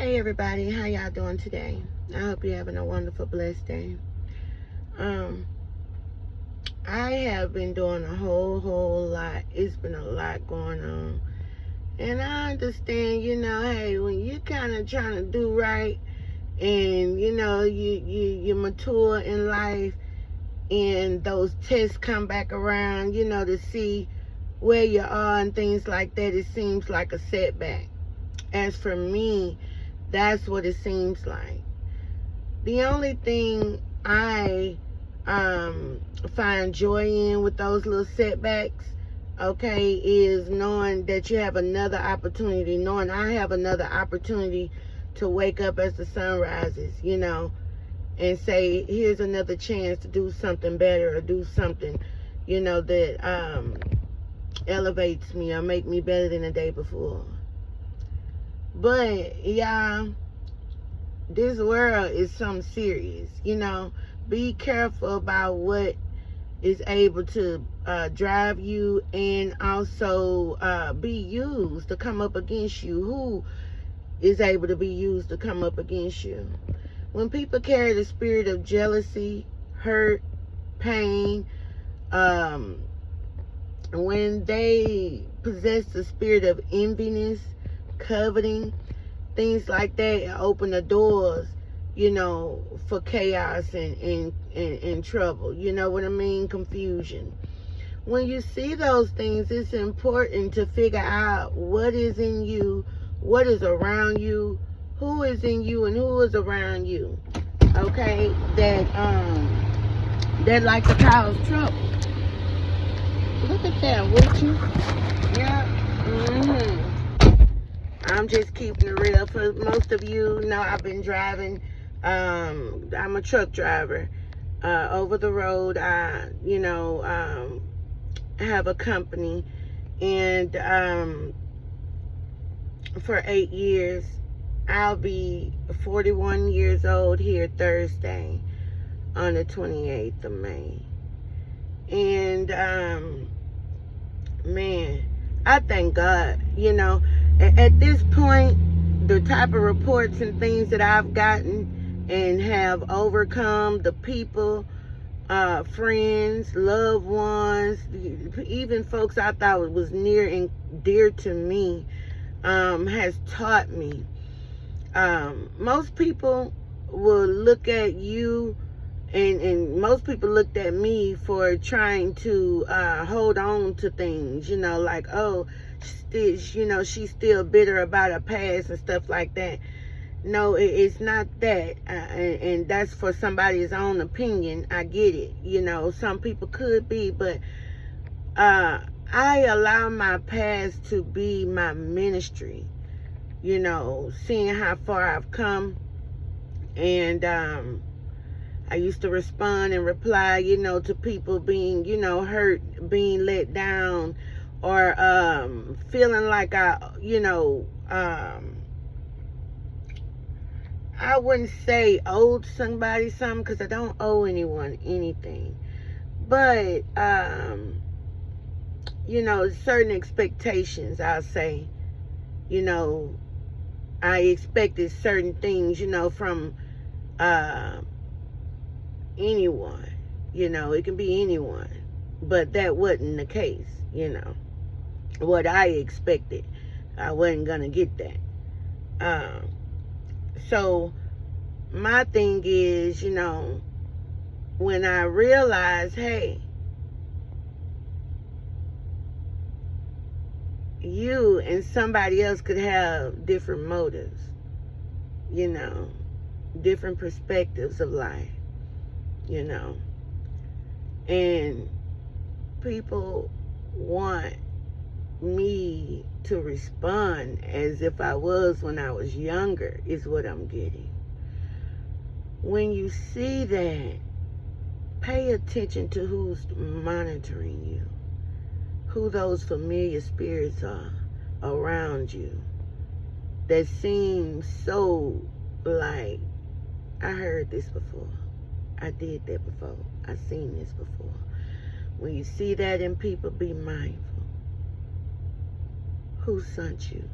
Hey everybody, how y'all doing today? I hope you're having a wonderful, blessed day. I have been doing a whole lot. It's been a lot going on. And I understand, hey, when you're kind of trying to do right and, you mature in life and those tests come back around, to see where you are and things like that, it seems like a setback. As for me, that's what it seems like. The only thing I find joy in with those little setbacks, okay, is knowing that you have another opportunity, knowing I have another opportunity to wake up as the sun rises, and say, here's another chance to do something better or do something, that elevates me or make me better than the day before. But, y'all, this world is something serious, Be careful about what is able to drive you and also be used to come up against you. Who is able to be used to come up against you? When people carry the spirit of jealousy, hurt, pain, when they possess the spirit of enviness, coveting, things like that, open the doors, for chaos and trouble. You know what I mean? Confusion. When you see those things, it's important to figure out what is in you, what is around you, who is in you and who is around you. Okay? That like to cause trouble. Look at that, would you? Yeah. I'm just keeping it real. For most of you know, I've been driving. I'm a truck driver. Over the road, I have a company, and for 8 years, I'll be 41 years old here Thursday on the 28th of May. And man, I thank God, at this point, the type of reports and things that I've gotten and have overcome, the people, friends, loved ones, even folks I thought was near and dear to me, has taught me. Most people will look at you, and most people looked at me for trying to hold on to things, like, oh, she's still bitter about her past and stuff like that. No, it's not that, and that's for somebody's own opinion. I get it. Some people could be, but I allow my past to be my ministry, seeing how far I've come. And I used to respond and reply, to people being, hurt, being let down, or feeling like I wouldn't say owed somebody something, because I don't owe anyone anything. But, certain expectations, I'll say, I expected certain things, from anyone. It can be anyone. But that wasn't the case, What I expected, I wasn't going to get that. So my thing is, when I realize, hey, you and somebody else could have different motives, different perspectives of life, and people want me to respond as if I was when I was younger, is what I'm getting. When you see that, pay attention to who's monitoring you, who those familiar spirits are around you that seem so like, I heard this before, I did that before, I seen this before. When you see that in people, be mindful. Who sent you?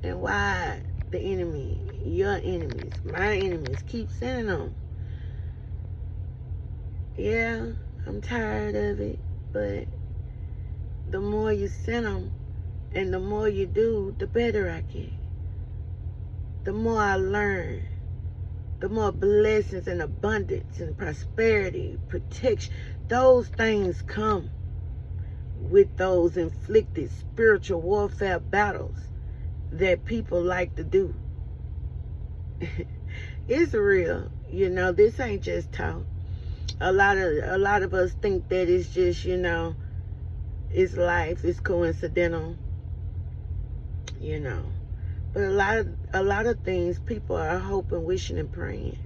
And why the enemy, your enemies, my enemies. Keep sending them. Yeah, I'm tired of it, but the more you send them and the more you do, the better I get. The more I learn, the more blessings and abundance and prosperity, protection, those things come with those inflicted spiritual warfare battles that people like to do. It's real. You know, this ain't just talk. A lot of us think that it's just, you know, it's life, it's coincidental, you know. But a lot of things people are hoping, wishing, and praying.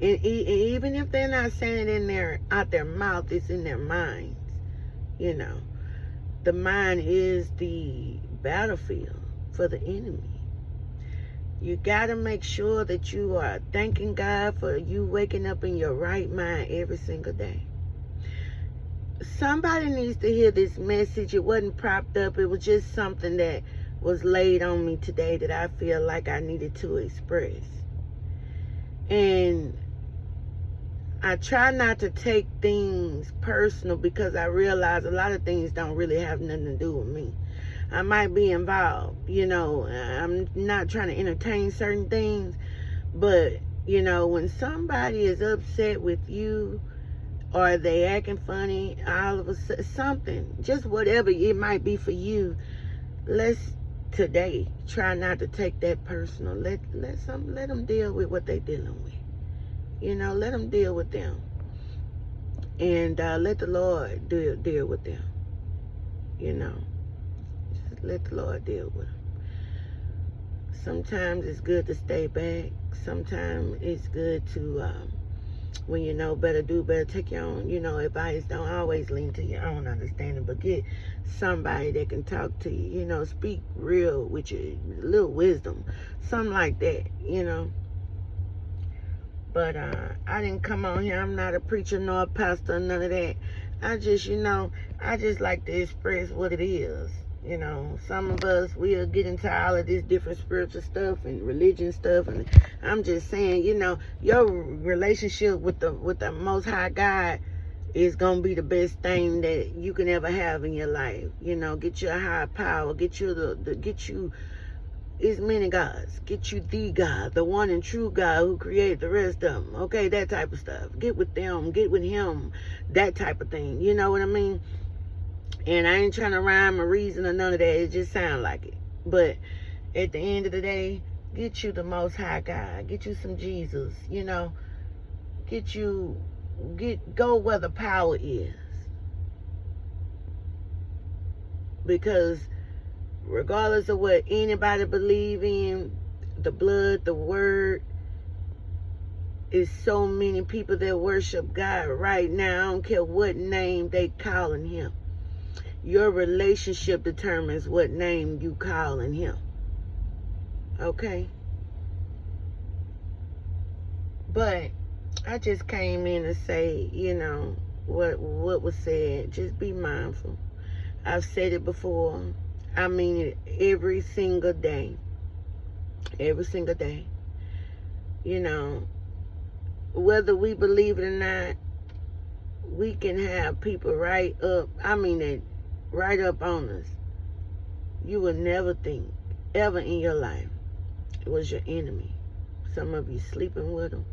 And even if they're not saying it out their mouth, it's in their minds. You know, the mind is the battlefield for the enemy. You got to make sure that you are thanking God for you waking up in your right mind every single day. Somebody needs to hear this message. It wasn't propped up. It was just something that was laid on me today that I feel like I needed to express. And I try not to take things personal because I realize a lot of things don't really have nothing to do with me. I might be involved, you know. I'm not trying to entertain certain things, but, you know, when somebody is upset with you or they acting funny, all of a sudden, something, just whatever it might be for you, let's today try not to take that personal. Let them deal with what they dealing with. You know, let them deal with them, and let the Lord deal with them. You know, just let the Lord deal with them. Sometimes it's good to stay back. Sometimes it's good to, when you know better, do better. Take your own, you know, advice. Don't always lean to your own understanding, but get somebody that can talk to you. You know, speak real with your little wisdom, something like that. You know. But I didn't come on here. I'm not a preacher nor a pastor, none of that. I just, you know, I just like to express what it is. You know, some of us, we'll get into all of this different spiritual stuff and religion stuff. And I'm just saying, you know, your relationship with the Most High God is going to be the best thing that you can ever have in your life. You know, get you a higher power. Get you get you... It's many gods. Get you the God, the one and true God who created the rest of them. Okay, that type of stuff. Get with them. Get with him. That type of thing. You know what I mean? And I ain't trying to rhyme or reason or none of that. It just sounds like it. But at the end of the day, get you the Most High God. Get you some Jesus. You know, go where the power is. Because regardless of what anybody believe in, the blood, the word, is so many people that worship God right now. I don't care what name they calling him. Your relationship determines what name you calling him. Okay? But I just came in to say, you know, what was said. Just be mindful. I've said it before. I mean it every single day. Every single day. You know, whether we believe it or not, we can have people right up on us. You would never think, ever in your life, it was your enemy. Some of you sleeping with them,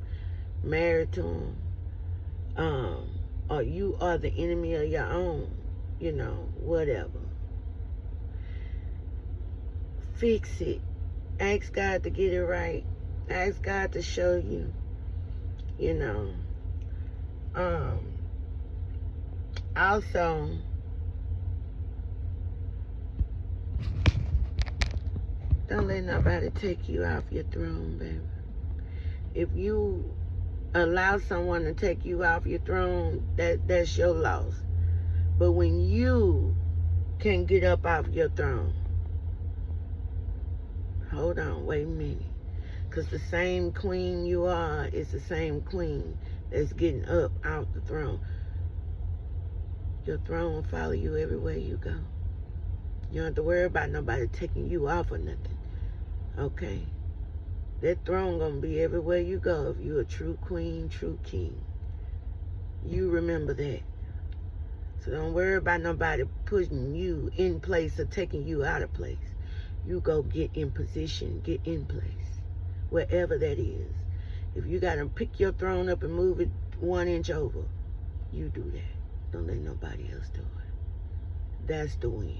married to them, or you are the enemy of your own, you know, whatever. Fix it. Ask God to get it right. Ask God to show you, you know. Also, don't let nobody take you off your throne, baby. If you allow someone to take you off your throne, that's your loss. But when you can get up off your throne, hold on, wait a minute. Because the same queen you are is the same queen that's getting up out the throne. Your throne will follow you everywhere you go. You don't have to worry about nobody taking you off or nothing. Okay? That throne gonna be everywhere you go if you're a true queen, true king. You remember that. So don't worry about nobody putting you in place or taking you out of place. You go get in position, get in place, wherever that is. If you gotta pick your throne up and move it 1 inch over, you do that. Don't let nobody else do it. That's the win.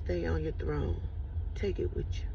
Stay on your throne. Take it with you.